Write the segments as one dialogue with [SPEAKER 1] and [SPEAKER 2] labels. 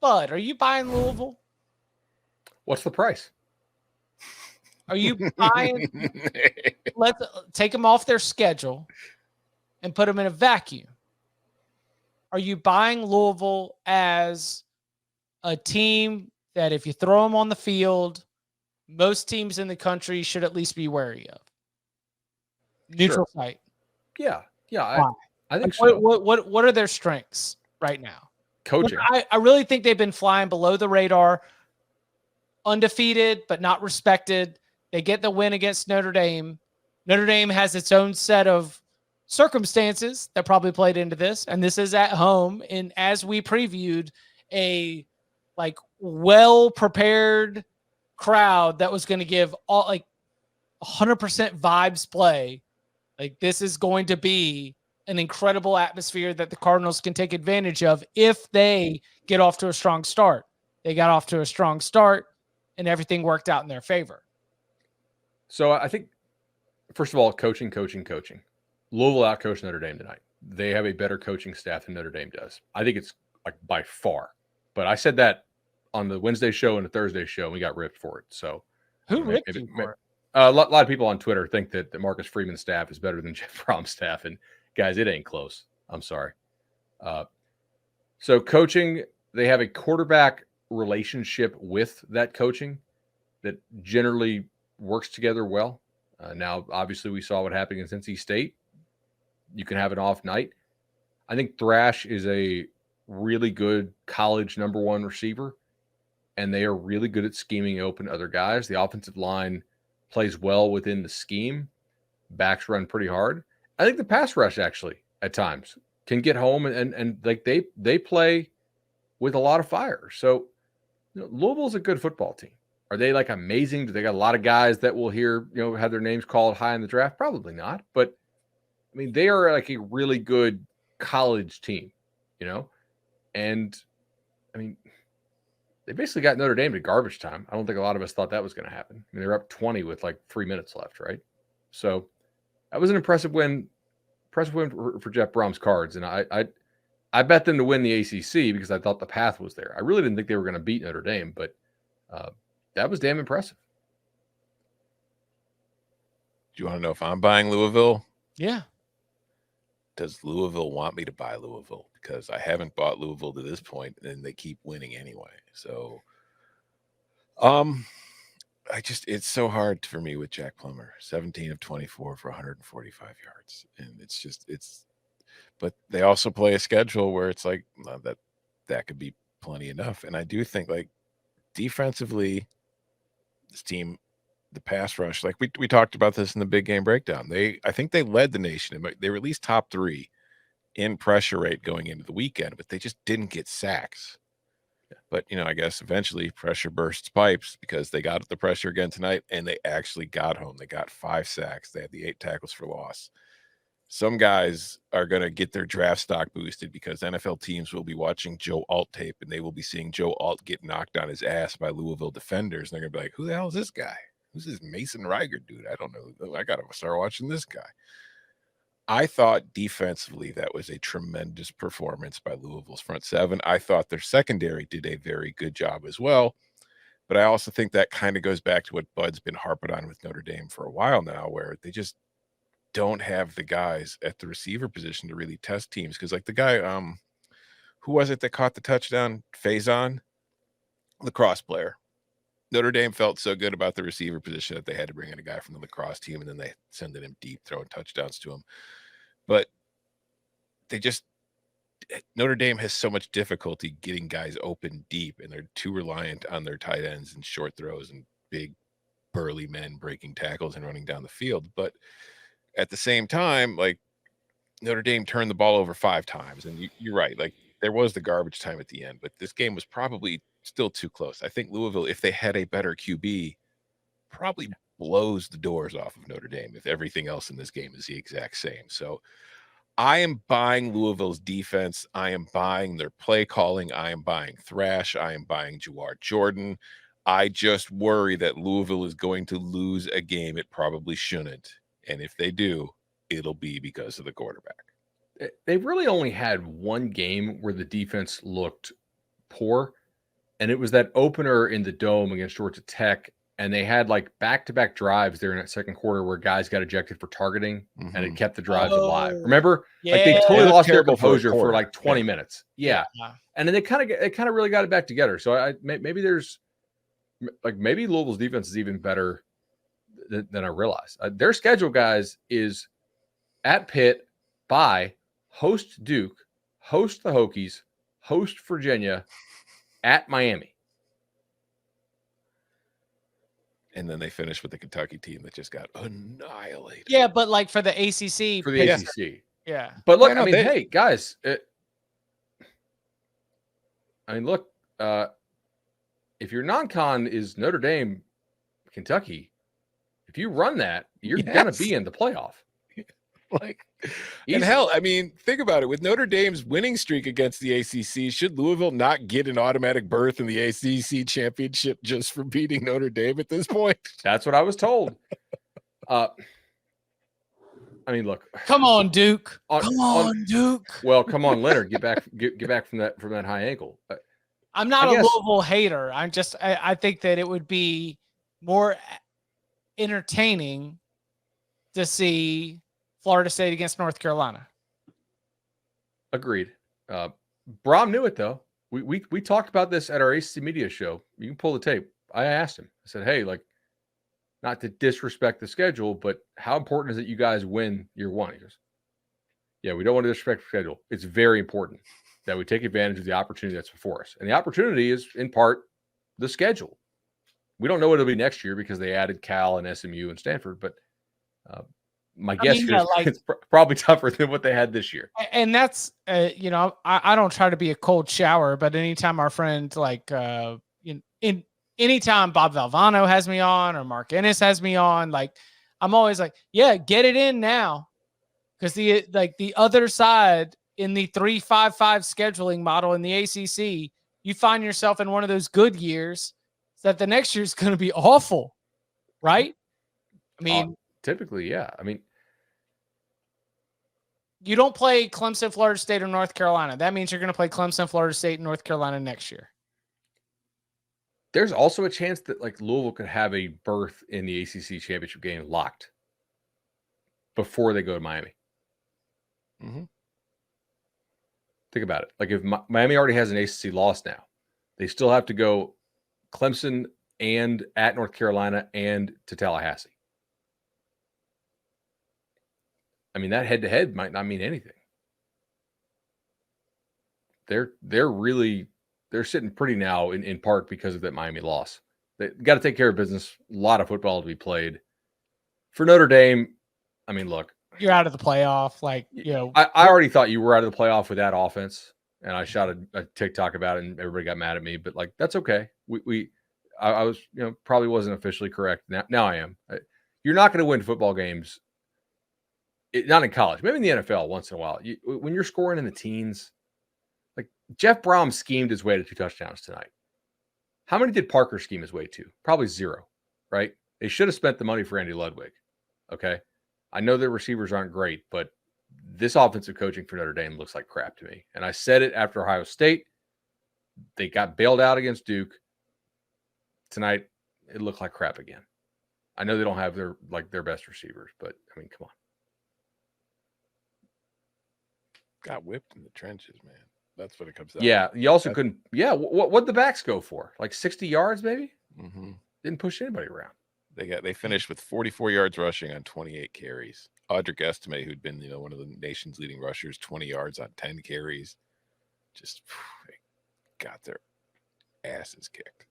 [SPEAKER 1] Bud, are you buying Louisville?
[SPEAKER 2] What's the price?
[SPEAKER 1] Are you buying? Let's take them off their schedule and put them in a vacuum. Are you buying Louisville as a team that if you throw them on the field, most teams in the country should at least be wary of? Neutral site.
[SPEAKER 2] Yeah. I think
[SPEAKER 1] like,
[SPEAKER 2] so.
[SPEAKER 1] What are their strengths right now?
[SPEAKER 2] Coaching.
[SPEAKER 1] I really think they've been flying below the radar, undefeated but not respected. They get the win against Notre Dame. Notre Dame has its own set of circumstances that probably played into this, and this is at home. And as we previewed, a well prepared crowd that was going to give all 100% vibes play. Like, this is going to be an incredible atmosphere that the Cardinals can take advantage of if they get off to a strong start. They got off to a strong start, and everything worked out in their favor.
[SPEAKER 2] So I think, first of all, coaching. Louisville outcoached Notre Dame tonight. They have a better coaching staff than Notre Dame does. I think it's by far. But I said that on the Wednesday show and the Thursday show, and we got ripped for it. So
[SPEAKER 1] who ripped you for it?
[SPEAKER 2] A lot of people on Twitter think that Marcus Freeman's staff is better than Jeff Brom's staff, and guys, it ain't close. I'm sorry. So coaching, they have a quarterback relationship with that coaching that generally works together well. Now, obviously, we saw what happened in Cincy State. You can have an off night. I think Thrash is a really good college #1 receiver, and they are really good at scheming open other guys. The offensive line plays well within the scheme. Backs run pretty hard. I think the pass rush actually at times can get home and like they play with a lot of fire. So Louisville's a good football team. Are they amazing? Do they got a lot of guys that will have their names called high in the draft? Probably not. But I mean, they are a really good college team, and I mean, they basically got Notre Dame to garbage time. I don't think a lot of us thought that was going to happen. I mean, they were up 20 with 3 minutes left, right? So that was an impressive win for Jeff Brom's Cards, and I bet them to win the ACC because I thought the path was there. I really didn't think they were going to beat Notre Dame, but that was damn impressive.
[SPEAKER 3] Do you want to know if I'm buying Louisville?
[SPEAKER 1] Yeah.
[SPEAKER 3] Does Louisville want me to buy Louisville? Because I haven't bought Louisville to this point, and they keep winning anyway. So, it's so hard for me with Jack Plummer. 17 of 24 for 145 yards, and but they also play a schedule where it's that could be plenty enough. And I do think defensively, this team, the pass rush, we talked about this in the big game breakdown. I think they led the nation. They were at least top 3 in pressure rate going into the weekend, but they just didn't get sacks. But I guess eventually pressure bursts pipes because they got the pressure again tonight, and they actually got home. They got 5 sacks. They had the 8 tackles for loss. Some guys are going to get their draft stock boosted because NFL teams will be watching Joe Alt tape, and they will be seeing Joe Alt get knocked on his ass by Louisville defenders. And they're going to be like, who the hell is this guy? Who's this Mason Reiger dude? I don't know. I got to start watching this guy. I thought defensively that was a tremendous performance by Louisville's front 7. I thought their secondary did a very good job as well. But I also think that kind of goes back to what Bud's been harping on with Notre Dame for a while now, where they just don't have the guys at the receiver position to really test teams. Because the guy, who was it that caught the touchdown? Faison, lacrosse player. Notre Dame felt so good about the receiver position that they had to bring in a guy from the lacrosse team, and then they send him deep, throwing touchdowns to him. But Notre Dame has so much difficulty getting guys open deep, and they're too reliant on their tight ends and short throws and big, burly men breaking tackles and running down the field. But at the same time, Notre Dame turned the ball over 5 times, and you're right. There was the garbage time at the end, but this game was probably still too close. I think Louisville, if they had a better QB, probably blows the doors off of Notre Dame if everything else in this game is the exact same. So I am buying Louisville's defense. I am buying their play calling. I am buying Thrash. I am buying Jawar Jordan. I just worry that Louisville is going to lose a game it probably shouldn't. And if they do, it'll be because of the quarterback.
[SPEAKER 2] They really only had one game where the defense looked poor, And it was that opener in the Dome against Georgia Tech. And they had like back-to-back drives there in that second quarter where guys got ejected for targeting, and it kept the drives alive. Remember? Like they totally lost their composure for like 20 minutes. Yeah. And then they kind of really got it back together. So maybe Louisville's defense is even better than I realized. Their schedule, guys, is at Pitt, bye, host Duke, host the Hokies, host Virginia, at Miami.
[SPEAKER 3] And then they finish with the Kentucky team that just got annihilated.
[SPEAKER 1] Yeah, but like for the ACC.
[SPEAKER 2] For the ACC.
[SPEAKER 1] Yeah.
[SPEAKER 2] But look, hey, guys. Look, if your non-con is Notre Dame, Kentucky, if you run that, you're going to be in the playoff.
[SPEAKER 3] Like, and hell, think about it. With Notre Dame's winning streak against the ACC, should Louisville not get an automatic berth in the ACC championship just for beating Notre Dame at this point?
[SPEAKER 2] That's what I was told. Look.
[SPEAKER 1] Come on, Duke. Come on, Duke.
[SPEAKER 2] Well, come on, Leonard. Get back from that high ankle.
[SPEAKER 1] I'm not a Louisville hater. I think that it would be more entertaining to see Florida State against North Carolina.
[SPEAKER 2] Agreed. Brom knew it though. We talked about this at our ACC media show. You can pull the tape. I asked him. I said, "Hey, like, not to disrespect the schedule, but how important is it you guys win year one?" He goes, "Yeah, we don't want to disrespect the schedule. It's very important that we take advantage of the opportunity that's before us. And the opportunity is in part the schedule. We don't know what it'll be next year because they added Cal and SMU and Stanford, but my guess is it's probably tougher than what they had this year."
[SPEAKER 1] And that's, I don't try to be a cold shower, but anytime our friend, anytime Bob Valvano has me on or Mark Ennis has me on, like, I'm always like, yeah, get it in now. Because the other side in the 3-5-5 scheduling model in the ACC, you find yourself in one of those good years that the next year is going to be awful, right?
[SPEAKER 2] Typically, yeah.
[SPEAKER 1] You don't play Clemson, Florida State, or North Carolina. That means you're going to play Clemson, Florida State, and North Carolina next year.
[SPEAKER 2] There's also a chance that like Louisville could have a berth in the ACC championship game locked before they go to Miami.
[SPEAKER 3] Mm-hmm.
[SPEAKER 2] Think about it. Like if Miami already has an ACC loss now, they still have to go Clemson and at North Carolina and to Tallahassee. That head-to-head might not mean anything. They're sitting pretty now in part because of that Miami loss. They got to take care of business. A lot of football to be played. For Notre Dame, look.
[SPEAKER 1] You're out of the playoff.
[SPEAKER 2] I already thought you were out of the playoff with that offense, and I shot a TikTok about it, and everybody got mad at me. But that's okay. I was probably wasn't officially correct. Now I am. You're not going to win football games. Not in college, maybe in the NFL once in a while. When you're scoring in the teens, like Jeff Brom schemed his way to 2 touchdowns tonight. How many did Parker scheme his way to? Probably 0, right? They should have spent the money for Andy Ludwig. Okay. I know their receivers aren't great, but this offensive coaching for Notre Dame looks like crap to me. And I said it after Ohio State. They got bailed out against Duke. Tonight, it looked like crap again. I know they don't have their best receivers, but come on.
[SPEAKER 3] Got whipped in the trenches, man. That's what it comes down.
[SPEAKER 2] Yeah, you also couldn't. Yeah, what'd the backs go for? Like 60 yards, maybe?
[SPEAKER 3] Mm-hmm.
[SPEAKER 2] Didn't push anybody around.
[SPEAKER 3] They finished with 44 yards rushing on 28 carries. Audric Estime, who'd been one of the nation's leading rushers, 20 yards on 10 carries. Just got their asses kicked.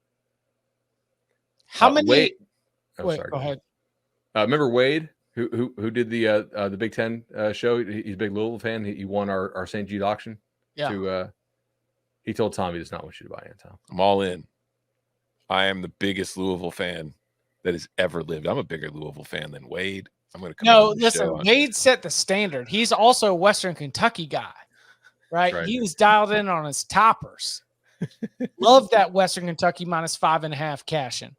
[SPEAKER 1] How many?
[SPEAKER 2] Wade,
[SPEAKER 1] Wait, go ahead.
[SPEAKER 2] Remember Wade? Who did the Big Ten show? He's a big Louisville fan. He won our St. Jude auction.
[SPEAKER 1] Yeah.
[SPEAKER 2] He told Tom he does not want you to buy in, Tom.
[SPEAKER 3] I'm all in. I am the biggest Louisville fan that has ever lived. I'm a bigger Louisville fan than Wade. I'm going to come.
[SPEAKER 1] No, listen. Wade set the standard. He's also a Western Kentucky guy, right? He was dialed in on his toppers. Love that Western Kentucky -5.5 cash in.